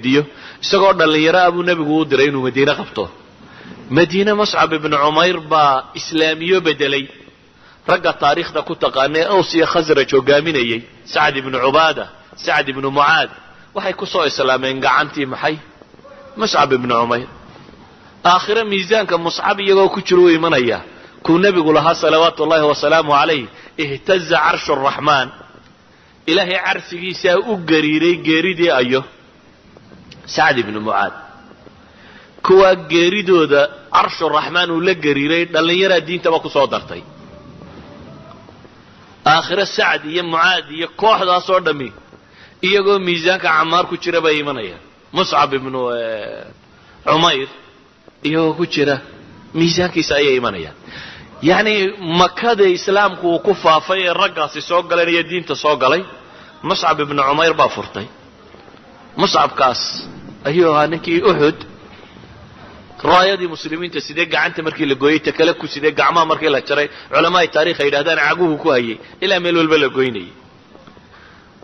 weydiiyo isagoo dhalinyaro ah buu nebigu u diray inuu madiine qabto madiine muscab ibnu cumayr baa islaamiyo bedelay ragga taariikhda ku taqaanee aws iyo khasraj hogaaminayay sacd ibnu cubaada sacd ibnu mucaad waxay ku soo islaameen gacantii maxay muscab ibnu cumayr aakhire miisaanka muscab iyagoo ku jiro u imanaya kuu nebigu lahaa salawaatu ullaahi wasalaamu calayh ihtaza carshu araxmaan ilaahay carshigiisaa u gariiray geeridii ayo sacd ibnu mucaad kuwaa geeridooda carshu raxmaan uu la gariiray dhallinyaraa diintaba ku soo dartay aakhire sacd iyo mucaad iyo kooxdaasoo dhammi iyagoo miisaanka camaar ku jira bay imanayaan muscab ibnu cumayr iyagoo ku jira miisaankiisa ayay imanayaan yacni makada islaamku uu ku faafay ee raggaasi soo galeen iyo diinta soo galay muscab ibnu cumayr baa furtay muscabkaas ayuu ahaa ninkii uxud raayadii muslimiinta sidee gacanta markii la gooyey takale ku sidee gacmaha markii la jaray culamaai taarikh ay yidhahdaan caguhu ku hayay ilaa meel walba la goynayay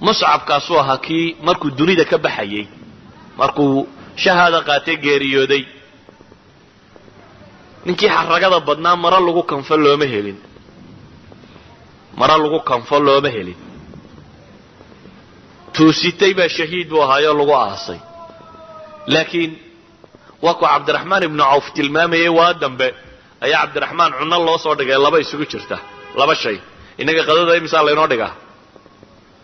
muscabkaasuu ahaa kii markuu dunida ka baxayey markuu shahaada qaatay geeriyooday ninkii xaragada badnaa maro lagu kanfo looma helin maro lagu kanfo looma helin tuusitay baa shahiid buu ahaayoo lagu aasay laakiin waa ku cabdiraxmaan ibnu cawf tilmaamayay waa dambe ayaa cabdiraxmaan cunno loo soo dhigay laba isugu jirta laba shay innaga qadada imisaa laynoo dhigaa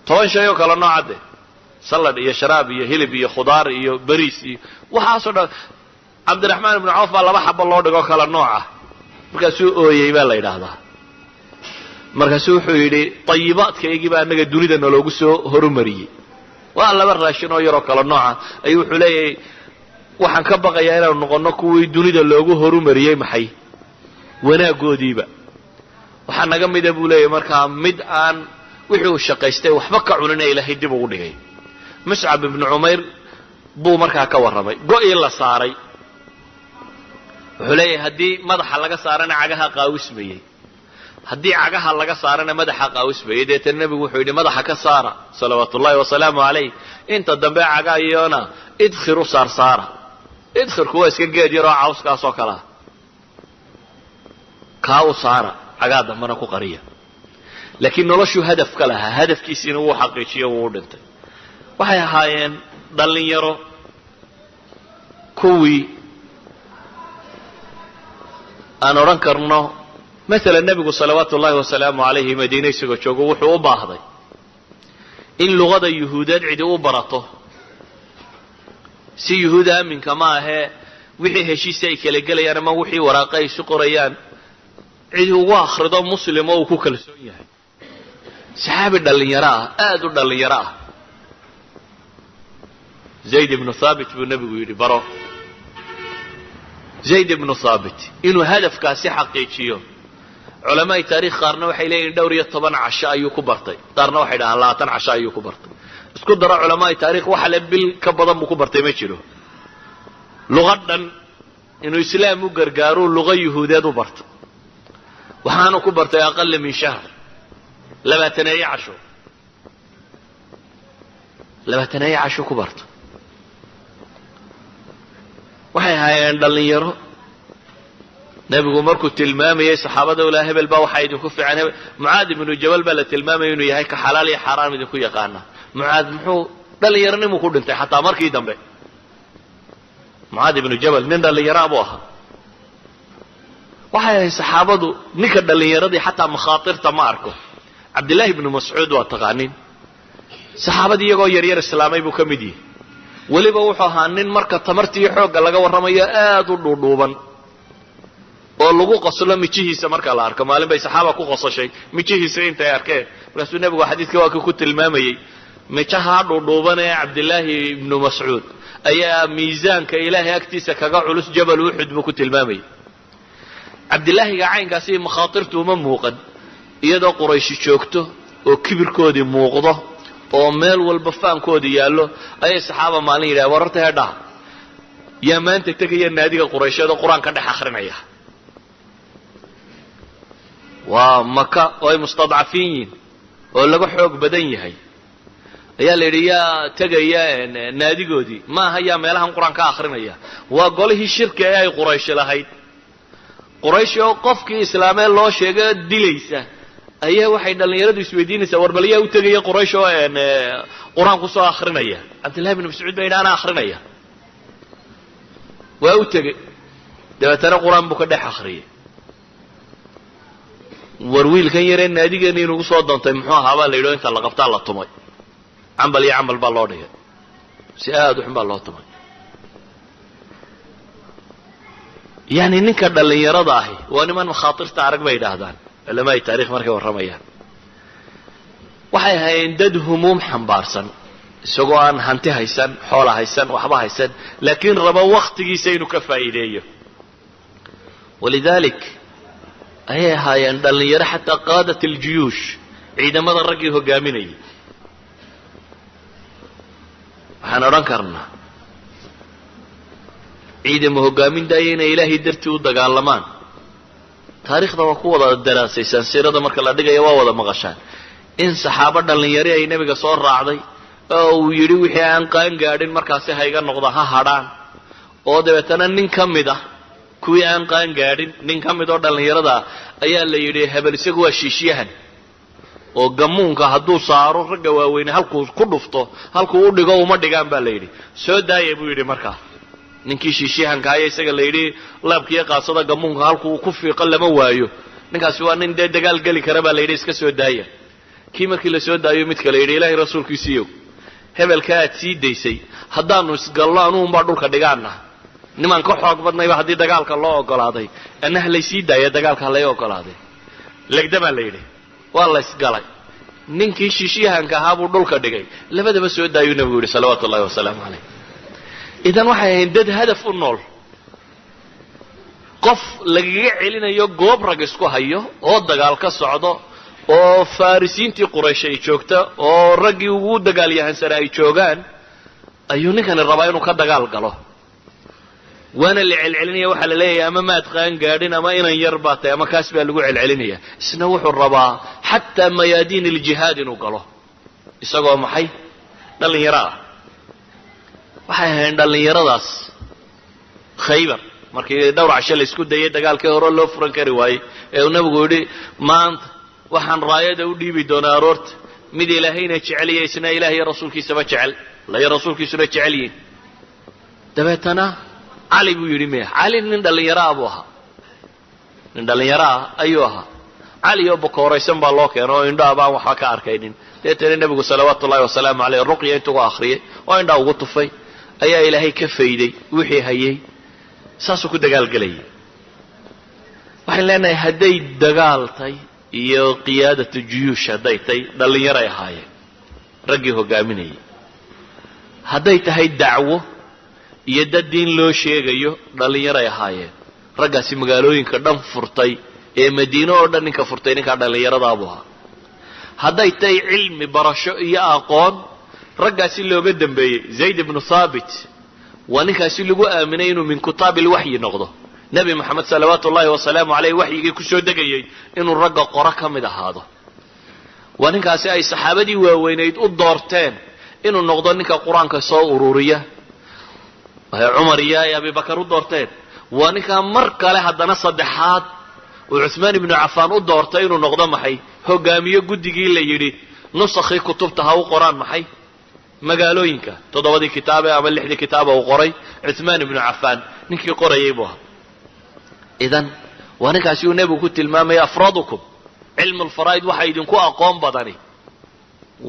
10 shay oo kale noocadde salad iyo sharaab iyo hilib iyo khudaar iyo bariis iyo waxaasoo dhan cabdiraxmaan ibnu cawf baa laba xabo loo dhigoo kala nooca markaasuu ooyey baa la yidhaahdaa markaasuu wuxuu yidhi tayibaadkaygii baa annaga dunida naloogu soo horumariyey waa laba raashin oo yaroo kala nooca ayuu wuxuu leeyahay waxaan ka baqayaa inaanu noqonno kuwii dunida loogu horumariyey maxay wanaagoodiiba waxaa naga mida buu leeyahay markaa mid aan wixii uu shaqaystay waxba ka cunina ilaahay dib ugu dhigay muscab ibnu cumayr buu markaa ka warramay go'ii la saaray wuxuu leeyahay haddii madaxa laga saarana cagaha qaawismayey haddii cagaha laga saarana madaxa qaawismayey deetana nebigu wuxuu yidhi madaxa ka saara salawaatu ullahi wasalaamu calayh inta dambe cagaayona idkhiru saarsaara idkhirku waa iska geed yaroo cawskaasoo kalea kaa u saara cagaa dambana ku qariya laakiin noloshuu hadaf ka lahaa hadafkiisiina wuu xaqiijiyo wuu u dhintay waxay ahaayeen dhallinyaro kuwii aan odhan karno maalan nebigu salawaatu ullaahi wasalaamu calayhi madiine isagoo joogo wuxuu u baahday in luqada yuhuudeed cidi u barato si yuhuud aaminka ma ahee wixii heshiisi ay kala gelayaan ama wixii waraaqe ay isu qorayaan cidi ugu akhrido muslim oo uu ku kalsoon yahay saxaabi dhallinyaro ah aad u dhallinyaro ah zayd ibnu thaabit buu nebigu yidhi baro zayd ibnu thaabit inuu hadafkaasi xaqiijiyo culamaai taarikh qaarna waxay leeyihin dhowr iyo 10 casho ayuu ku bartay qaarna waxay dhahaan 20 casho ayuu ku bartay isku daro culamaai taarikh waxa le bil ka badan buu ku bartay ma jiro luqadhan inuu islaam u gargaaro luqa yuhuudeed u barto waxaanu ku bartay aqal min shahr 20 casho 20 casho ku barto waxay ahaayeen dhallinyaro nebigu markuu tilmaamayay saxaabada ulaa hebel baa waxaa idinku fiican hebel mucaad ibnu jabal baa la tilmaamaya inuu yahay ka xalaal iyo xaaraam idinku yaqaana mucaad muxuu dhallinyaronimuu ku dhintay xataa markii dambe mucaad ibnu jabal nin dhallinyaraa buu ahaa waxay ahayd saxaabadu ninka dhallinyaradii xataa makhaatirta ma arko cabdillaahi ibnu mascuud waa taqaanin saxaabadii iyagoo yaryar islaamay buu ka mid yahay weliba wuxuu ahaa nin marka tamartiiyo xoogga laga warramayo aad u dhuudhuuban oo lagu qoslo mijihiisa marka la arko maalin bay saxaaba ku qosashay mijihiisa intay arkeen markaasuu nebigu xadiidka waa ku tilmaamayey mijaha dhuudhuuban ee cabdillaahi ibnu mascuud ayaa miisaanka ilaahay agtiisa kaga culus jabal uxud buu ku tilmaamayey cabdillaahiga caynkaasi makhaatirtu uma muuqan iyadoo qurayshi joogto oo kibirkoodii muuqdo oo meel walba faankoodii yaallo ayay saxaaba maalin yidhaha wararta heedhaha yaa maanta tegaya naadiga quraysheed oo qur-aan ka dhex akrinaya waa maka oo ay mustadcafiin yihin oo laga xoog badan yahay ayaa la yidhi yaa tegaya naadigoodii maaha yaa meelahan qur-aan ka akrinaya waa golihii shirki ee ay quraysh lahayd quraysh oo qofkii islaamee loo sheega dilaysa ayaa waxay dhallinyaradu isweydiinaysaa war bal yaa u tegaya quraysh oo qur-aan kusoo akrinaya cabdillahi bn mascuud baa yidhi anaa akrinaya waa u tegey dabeetana qur-aan buu ka dhex akriyay war wiilkan yaree naadigeeni inugu soo doontay muxuu ahaa baa la yidhi o inta la qabtaa la tumay cambal iyo cambal baa loo dhigay si aad u xun baa loo tumay yani ninka dhallinyarada ahi waa niman makhaatirta arag bay yidhaahdaan culamaai taarikh markay warramayaan waxay ahaayeen dad humuum xambaarsan isagoo aan hanti haysan xoola haysan waxba haysan laakiin raba waktigiisa inuu ka faa'iideeyo walidalik ayay ahaayeen dhallinyaro xataa qaadat aljuyuush ciidamada raggii hogaaminayay waxaan odhan karnaa ciidamo hogaamin daaya inay ilaahay dartii u dagaalamaan taariikhda waa ku wada daraasaysaan siirada marka la dhigaya waa wada maqashaan in saxaabo dhallinyari ay nebiga soo raacday oo uu yidhi wixii aan qaan gaadhin markaasi hayga noqda ha hadhaan oo dabeetana nin ka mid ah kuwii aan qaan gaadhin nin ka mid oo dhallinyarada ayaa la yidhi hebel isagu waa shiishyahan oo gamuunka hadduu saaro ragga waaweyne halkuu ku dhufto halkuu u dhigo uma dhigaan baa la yidhi soo daaya buu yidhi markaa ninkii shiishyahanka aya isaga la yidhi laabkiiyo qaasada gamuunka halkuu ku fiiqo lama waayo ninkaasi waa nin dee dagaal geli kara baa la yidhi iska soo daaya kii markii la soo daayo mid kale yidhi ilaahay rasuulkiisiiyow hebelka aad sii daysay haddaanu isgallo anuunbaa dhulka dhigaana nimaan ka xoog badnayba haddii dagaalka loo ogolaaday annaha laysii daaya dagaalka lay ogolaaday legda baa la yidhi waa la isgalay ninkii shiishyahanka ahaa buu dhulka dhigay labadaba soo daayuu nebigu yidhi salawaatu ullahi wasalaamu calayh idan waxay ahayn dad hadaf u nool qof lagaga celinayo goob rag isku hayo oo dagaal ka socdo oo farisiintii quraysh ay joogta oo raggii ugu dagaalyahansana ay joogaan ayuu ninkani rabaa inuu ka dagaal galo waana la celcelinaya waxaa la leeyahay ama maad qaan gaadhin ama inan yar baa tahay ama kaas baa lagu celcelinaya isna wuxuu rabaa xataa mayaadiin iljihaad inuu galo isagoo maxay dhallinyaro ah waxay ahayn dhallinyaradaas khaybar markii dhowr casho la isku dayay dagaalkii hore loo furan kari waayey ee uu nabigu yidhi maanta waxaan raayada u dhiibi doonaa aroorta mid ilaahayna jeceliya isna ilaah iyo rasuulkiisaba jecel alla iyo rasuulkiisuna jecel yihin dabeetana cali buu yidhi maya cali nin dhallinyaro ah buu ahaa nin dhallinyaro ah ayuu ahaa cali oo bakooraysan baa loo keena oo indhaha baan waxba ka arkaynin deetana nebigu salawaatu ullahi wasalaamu caleyh ruqya intuu akhriyay oo indhaa ugu tufay ayaa ilaahay ka fayday wixii hayay saasuu ku dagaalgelayay waxaan leenahay hadday dagaaltay iyo qiyaadatu juyuush hadday tay dhallinyaray ahaayeen raggii hogaaminayay hadday tahay dacwo iyo dad diin loo sheegayo dhallinyaray ahaayeen raggaasi magaalooyinka dhan furtay ee madiino oo dhan ninka furtay ninkaa dhallinyaradaabuu ahaa hadday tahay cilmi barasho iyo aqoon raggaasi looga dambeeyey zayd ibnu thaabit waa ninkaasi lagu aaminay inuu min kutaab ilwaxyi noqdo nebi moxamed salawaatu ullahi wasalaamu caleyh waxyigii ku soo degayey inuu ragga qoro ka mid ahaado waa ninkaasi ay saxaabadii waaweynayd u doorteen inuu noqdo ninka qur-aanka soo ururiya cumar iyo ay abibakar u doorteen waa ninkaa mar kale haddana saddexaad uu cuhmaan ibnu cafaan u doortay inuu noqdo maxay hogaamiyo guddigii la yidhi nusakhii kutubta ha u qoraan maxay magaalooyinka 7 kitaabe ama 6 kitaaba uu qoray cuhmaan ibnu cafaan ninkii qorayay buu ahaa idan waa ninkaasi uu nebigu ku tilmaamay afradukum cilmu lfaraa'id waxa idinku aqoon badani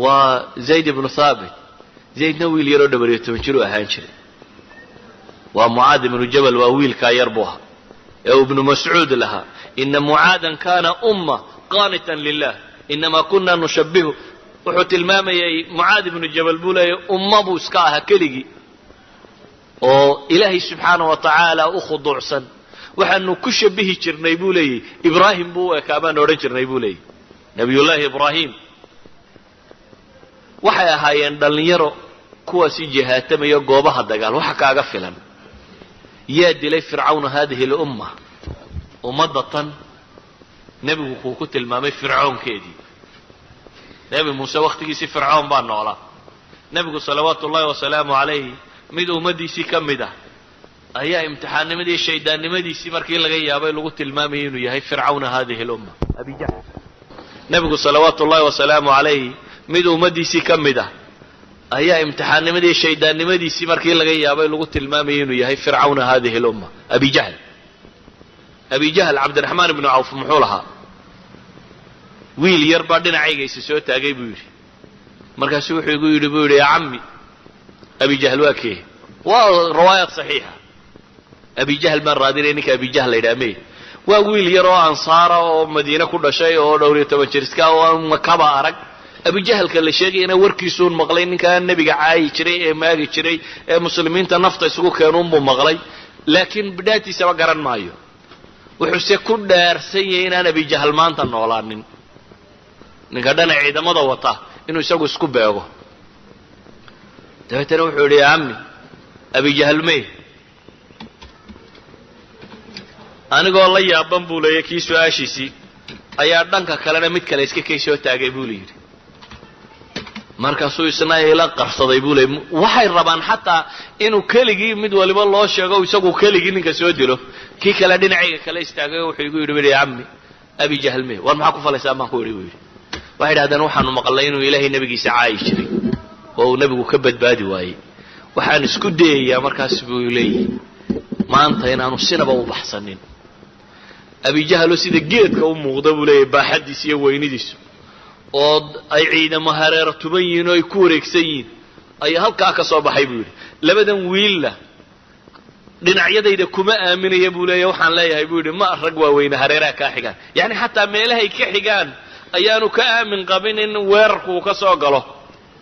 waa zayd ibnu thaabit zaydna wiil yaroo 12 jir u ahaan jiray waa mucaad ibnu jabal waa wiilkaa yar buu ahaa ee ibnu mascuud lahaa ina mucaadan kana umma qaanitan lilah inama kuna nushabbihu wuxuu tilmaamayay mucaad ibnu jabal buu leeyahy umma buu iska ahaa keligii oo ilaahay subxaanahu wa tacaala u khuduucsan waxaanu ku shabihi jirnay buu leeyahy ibraahim buu u ekaa baan odhan jirnay buu leeyahy nabiyullaahi ibraahim waxay ahaayeen dhallinyaro kuwaasi jihaatamaya goobaha dagaal waxa kaaga filan yaa dilay fircawna hadihi lumma ummadda tan nebigu kuu ku tilmaamay fircoonkeedii nebi muuse wakhtigiisii fircoon baa noolaa nebigu salawaatu ullahi wasalaamu calayhi mid ummadiisii ka mid ah ayaa imtixaannimadii shaydaannimadiisii markii laga yaabay lagu tilmaamayay inuu yahay fircawna hadihi lumma abi jahl. nebigu salawaatu ullahi wasalaamu calayhi mid ummadiisii ka mid ah ayaa imtixaannimadii shaydaannimadiisii markii laga yaabay lagu tilmaamayay inuu yahay fircawna hadihi lumma abi jahl. abi jahl cabdiraxmaan ibnu cawf muxuu lahaa? wiil yar baa dhinacaygaysa soo taagay buu yidhi. markaasuu wuxuu igu yidhi buu yidhi yaa cammi abi jahl waa kee? waa riwaayaad saxiixa. abi jahl baan raadinaya ninka abi jahl la yidhaha mey waa wiil yar oo ansaara oo madiine ku dhashay oo dhowr iyo toban jiriska oo aan makaba arag. abi jahlka la sheegayana warkiisuun maqlay ninkaa nebiga caayi jiray ee maagi jiray ee muslimiinta nafta isugu keenuunbuu maqlay laakiin bidhaatiisaba garan maayo. wuxuuse ku dhaarsan yahay inaan abi jahl maanta noolaanin. ninka dhana ciidamada wata inuu isagu isku beego. dabeetana wuxuu yidhi yaa cammi abi jahl mey? anigoo la yaaban buu leeyay kii su-aashiisii ayaa dhanka kalena mid kale iska kay soo taagay buu layidhi. markaasuu isna ila qarsaday buu leeyay. waxay rabaan xataa inuu keligii mid waliba loo sheego isagu keligii ninka soo dilo. kii kale dhinacayga kale istaagay wuxuu igu yidhi yaa cammi abi jahl mey? war maxaa ku falaysaa baan ku yidhi buu yidhi. waxay idhahdeen waxaanu maqalnay inuu ilaahay nebigiisa caayi jiray oo uu nebigu ka badbaadi waayey. waxaan isku dayayaa markaas buu leeyahy maanta inaanu sinaba u baxsanin. abi jahl oo sida geedka u muuqda buu leeyahy baaxaddiisa iyo weynidiisu oo ay ciidamo hareero tuban yihiin oo ay ku wareegsan yihiin ayaa halkaa ka soo baxay buu yidhi. labadan wiilla dhinacyadayda kuma aaminaya buu leeyahy. waxaan leeyahay buu yidhi ma rag waaweyne hareeraha kaa xigaan. yacni xataa meelahay ka xigaan ayaanu ka aamin qabin in weerarku uu ka soo galo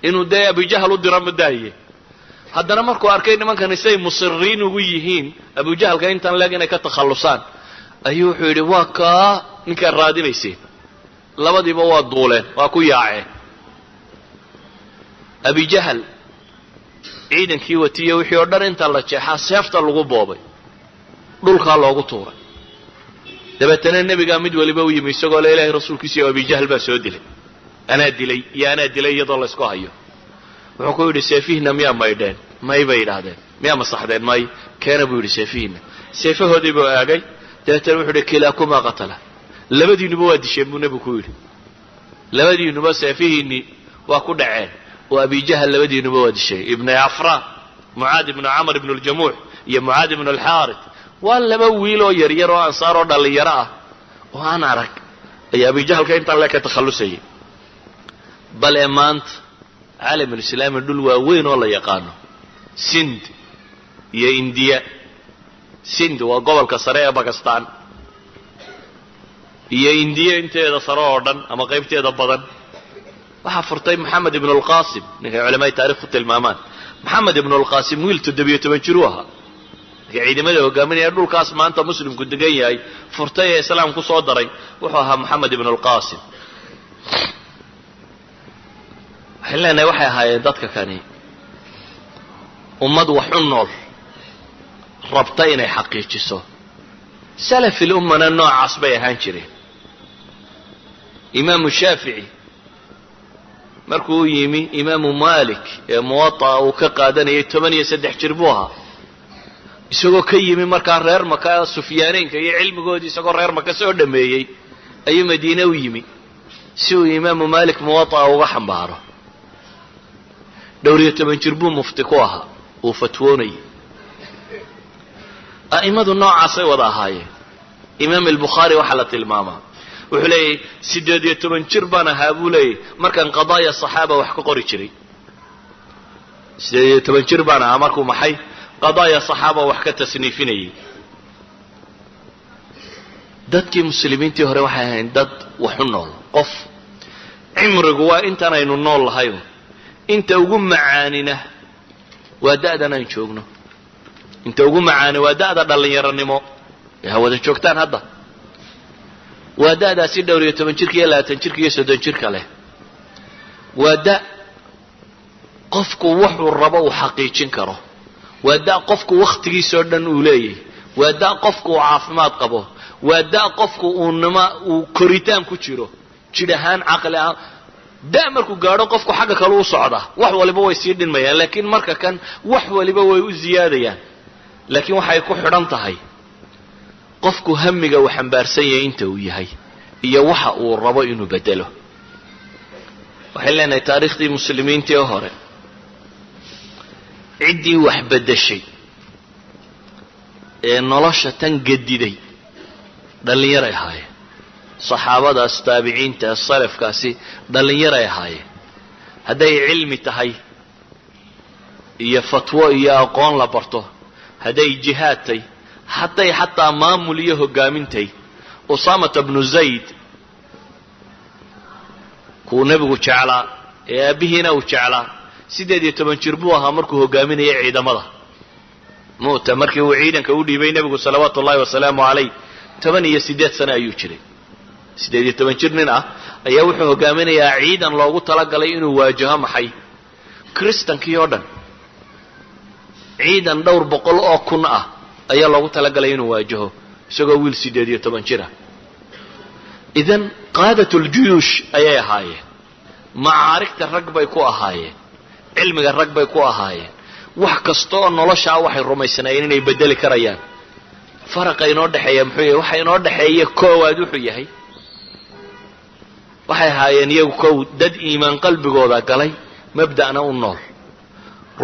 inuu dee abi jahl u diro madaaye. haddana markuu arkay nimankani say musiriin ugu yihiin abu jahlka intan leeg inay ka takhallusaan ayuu wuxuu yidhi waa kaa ninkaad raadinayseen. labadiiba waa duuleen waa ku yaaceen. abi jahl ciidankii watiye wixii oo dhan inta la jeexaa seefta lagu boobay dhulkaa loogu tuuray. dabeetana nebigaa mid waliba u yimi isagoo le ilaahay rasuulkiisa iyo abi jahl baa soo dilay. anaa dilay iyo anaa dilay iyadoo laysku hayo. wuxuu ku yidhi seefihina miyaa maydheen? may bay yidhaahdeen. miyaa masaxdeen? may. keena buu yidhi seefihina. seefahoodii buu aagay. dabeetana wuxuu yidhi kilaakumaa qatala. labadiinuba waa disheen buu nebigu ku yidhi. labadiinuba seefihiinii waa ku dhaceen oo abi jahl labadiinuba waa dishay. ibnu cafraan mucaad ibnu camr ibnu ljamuux iyo mucaad ibnu alxaarit waa laba wiil oo yaryar oo ansaar oo dhallinyaro ah oo aan arag ayaa abi jahlka intaan le ka takhallusayay. bal ee maanta caalamulislaami dhul waaweyn oo la yaqaano sind iyo indiya. sind waa gobolka sare ee bakistan iyo indiya inteeda sare oo dhan ama qaybteeda badan waxaa furtay maxamed ibnu alqaasim ninkay culamada taarikh ku tilmaamaan. maxamed ibnu alqaasim wiil 17 jir u ahaa. ciidamada hogaaminaya dhulkaas maanta muslimku degan yahay furtay ee islaamku soo daray wuxuu ahaa maxamed ibnu alqaasim. waxaan leenahay waxay ahaayeen dadka kani ummad wax u nool rabta inay xaqiijiso. salafil ummana noocaas bay ahaan jireen. imaamu shaafici markuu u yimi imaamu maalik ee muwaطa'a uu ka qaadanayay 13 jir buu ahaa. isagoo ka yimi markaa reer maka sufyaaneynka iyo cilmigoodii isagoo reer maka soo dhameeyey ayuu madiine u yimi si uu imaamu maalik muwaطa'a uga xambaaro. dhowr iyo 10 jir buu mufti ku ahaa uu fatwoonayay. a'immadu noocaasay wada ahaayeen. imaam albukhaari waxaa la tilmaamaa wuxuu leeyahy 18 jir baan ahaa buu leeyahy markaan qadaaya saxaaba wax ka qori jiray. 18 jir baan ahaa markuu maxay qadaaya saxaaba wax ka tasniifinayay. dadkii muslimiintii hore waxay ahayn dad wax u nool. qof cimrigu waa intaan aynu nool lahayn inta ugu macaanina waa da'dan aan joogno. inta ugu macaani waa da'da dhallinyaranimo ee hawada joogtaan hadda. waa da'daasi dhowr iyo 10 jirka iyo 20 jirka iyo 30 jirka leh. waa da' qofku wuxuu rabo uu xaqiijin karo. waa da' qofku wakhtigiisa oo dhan uu leeyahay. waa da' qofku uu caafimaad qabo. waa da' qofku uu koritaan ku jiro jidh ahaan caqli ahaan da markuu gaadho qofku xagga kale u socda wax waliba way sii dhinmayaan laakiin marka kan wax waliba way u ziyaadayaan laakiin waxay ku xidhan tahay qofku hamiga uu xambaarsan yahay inta uu yahay iyo waxa uu rabo inuu bedelo waxay leenahay taariikhdii muslimiintii hore ciddii wax bedeshay ee nolosha tan gediday dhallinyaray ahaayeen saxaabadaas taabiciinta salafkaasi dhallinyaray ahaayeen hadday cilmi tahay iyo fatwo iyo aqoon la barto hadday jihaadtay hadday xataa maamul iyo hogaamintay usaamata bnu zayd kuu nebigu jeclaa ee aabbihiina uu jeclaa 18 jir buu ahaa markuu hogaaminayay ciidamada muuta markii uu ciidanka u dhiibay nebigu salawaatu ullahi wasalaamu calayh 18 sano ayuu jiray 18 jir nin ah ayaa wuxuu hogaaminayaa ciidan loogu talagalay inuu waajaho maxay kristankii oo dhan ciidan dhowr boqol oo kun ah ayaa loogu talagalay inuu waajaho isagoo wiil 18 jir ah idan qaadatul juyuush ayay ahaayeen macaarigta rag bay ku ahaayeen cilmiga rag bay ku ahaayeen wax kasta oo nolosha waxay rumaysanaayeen inay bedeli karayaan faraqa inoo dhaxeeya muxuu yahay waxa inoo dhaxeeya koowaad wuxuu yahay waxay ahaayeen iyagu kow dad iimaan qalbigooda galay mabda'na u nool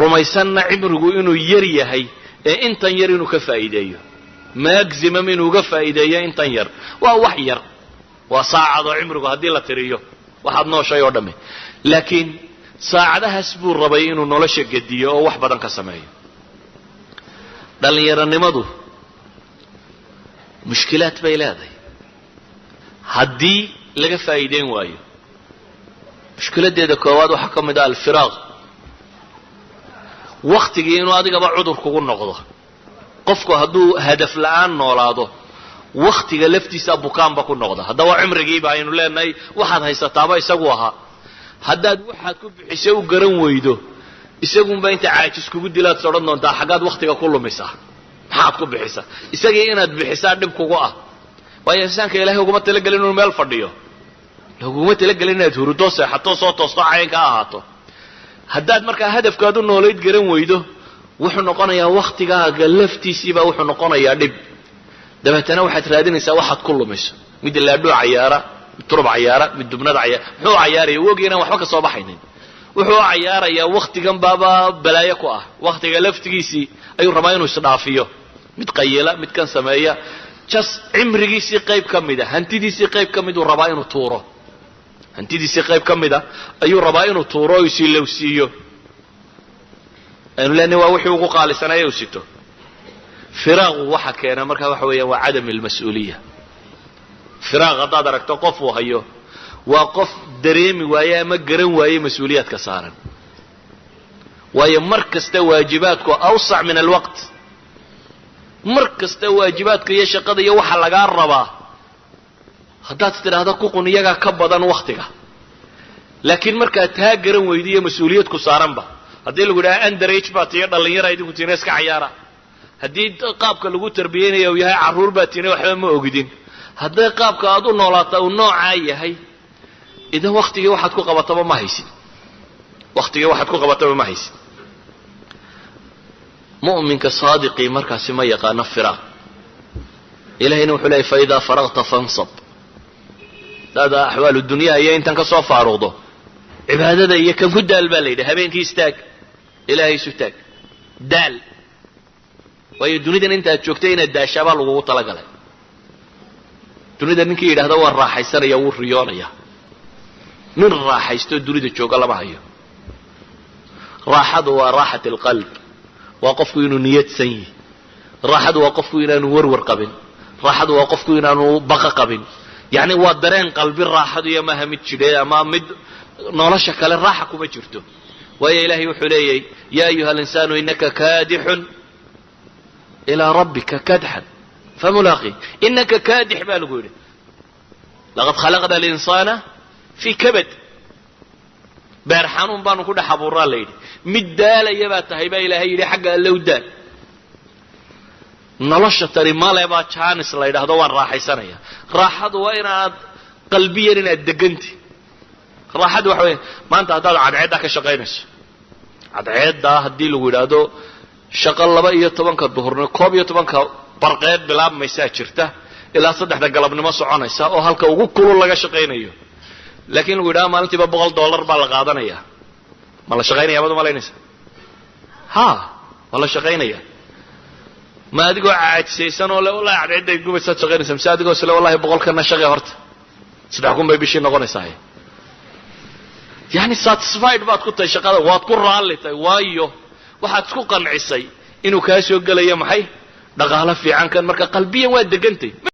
rumaysanna cimrigu inuu yar yahay ee intan yar inuu ka faa'iideeyo maximum inuu uga faa'iideeyo intan yar waa wax yar waa saacado cimrigu haddii la tiriyo waxaad nooshay oo dhamme laakiin saacadahaas buu rabay inuu nolosha gediyo oo wax badan ka sameeyo dhallinyaronimadu mushkilaad bay leedahay haddii laga faa'iideyn waayo mushkiladeeda koowaad waxaa ka mid ah alfiraaq waktigii inuu adigaba cudur kugu noqdo qofku hadduu hadaf la'aan noolaado waktiga laftiisa bukaanba ku noqda haddaba cimrigiiba aynu leenahay waxaad haysataaba isagu ahaa haddaad waxaad ku bixisay u garan weydo isagunba inta caajis kugu dilaad sodhan doontaa xaggaad waktiga ku lumisaa maxaad ku bixisa isagii inaad bixisaa dhib kugu ah waayo insaanka ilaahay uguma talagelin inuu meel fadhiyo uguma talagelin inaad hurudo seexato soo toosto caynka ahaato haddaad markaa hadafkaad u noolayd garan weydo wuxuu noqonayaa waktigaaga laftiisiibaa wuxuu noqonayaa dhib dabeetana waxaad raadinaysaa waxaad ku lumayso mid laadhuu cayaara mid turub cayaara mid dubnada cayaara muxuu cayaaraya wogii inaan waxba ka soo baxaynin wuxuu cayaarayaa waktigan baaba balaayo ku ah waktiga laftigiisii ayuu rabaa inuu isdhaafiyo mid qayila mid kan sameeya jas cimrigiisii qayb ka mida hantidiisii qayb ka miduu rabaa inuu tuuro hantidiisii qayb ka mida ayuu rabaa inuu tuuro oo isilowsiiyo aynu leenahay waa wixii ugu qaalisanaya uu sito firaaqu waxa keena markaa waxa weeyaan waa cadam almas-uuliya firaaq haddaad aragto qof uu hayo waa qof dareemi waaye ama garan waaye mas-uuliyaadka saaran waayo mar kasta waajibaadku awsac min alwaqt mar kasta waajibaadka iyo shaqada iyo waxa lagaa rabaa haddaad tidhaahdo kuqun iyagaa ka badan waktiga laakiin markaad taa garan weydo iyo mas-uuliyadku saaranba haddii lagu idhaha underage baa tiyo dhallinyara idinku tiina iska cayaara haddii qaabka lagu tarbiyeynayo uu yahay carruur baa tiina waxba ma ogidin hadday qaabka aad u noolaata uu noocaa yahay idan waktigii waxaad ku qabataba ma haysid waktigii waxaad ku qabataba ma haysid mu'minka saadiqii markaasi ma yaqaano firaaq ilahayna wuxuu leeyay faidaa faragta fansab hadaad axwaalu dunyaha iyo intan ka soo faaruqdo cibaadada iyo kan ku daal baa la yidhi habeenkii istaag ilaahay isu taag daal waayo dunidan intaad joogtay inaad daashaabaa lagugu talagalay dunida ninkii yidhahda waan raaxaysanaya wuu riyoonaya nin raaxaystoo dunida jooga lama hayo raaxadu waa raaxat alqalb waa qofku inuu niyadsan yihi raaxadu waa qofku inaanu warwar qabin raaxadu waa qofku inaanu baqa qabin yacni waa dareen qalbi raaxadu iyo maaha mid jidheed ama mid nolosha kale raaxa kuma jirto waayo ilaahay wuxuu leeyahay yaa ayuha alinsaanu inaka kaadixun ilaa rabbika kadxan famulaaqi inaka kaadix baa lagu yidhi laqad khalaqna alinsaana fii kabad beer xanuun baanu ku dhex abuuraa la yidhi mid daalaya baa tahay baa ilaahay yidhi xagga allow daal nolosha tani male baa jaanis la yidhaahdo waan raaxaysanaya raaxadu waa inaad qalbiyan inaad deganti raaxadu waxa weeye maanta haddaad cadceeddaa ka shaqaynayso cadceeddaa haddii lagu yidhaahdo shaqo 12 duhurnimo 12 barqeed bilaabmaysaa jirta ilaa 3 galabnimo soconaysa oo halka ugu kulul laga shaqaynayo laakiin lagu yidhahdo maalintiiba $100 baa la qaadanaya ma la shaqaynaya madu malaynaysa ha waa la shaqaynaya ma adigoo caajisaysan oo le wallahi cadceedday gubaysaad shaqaynaysa mise adigoo sile wallahi 100 shaqee horta 3,000 bay bishii noqonaysaa yani satisfied baad ku tahay shaqada waad ku raalli tahay waayo waxaad isku qancisay inuu kaa soo gelayo maxay dhaqaale fiican kan marka qalbiyan waa degantay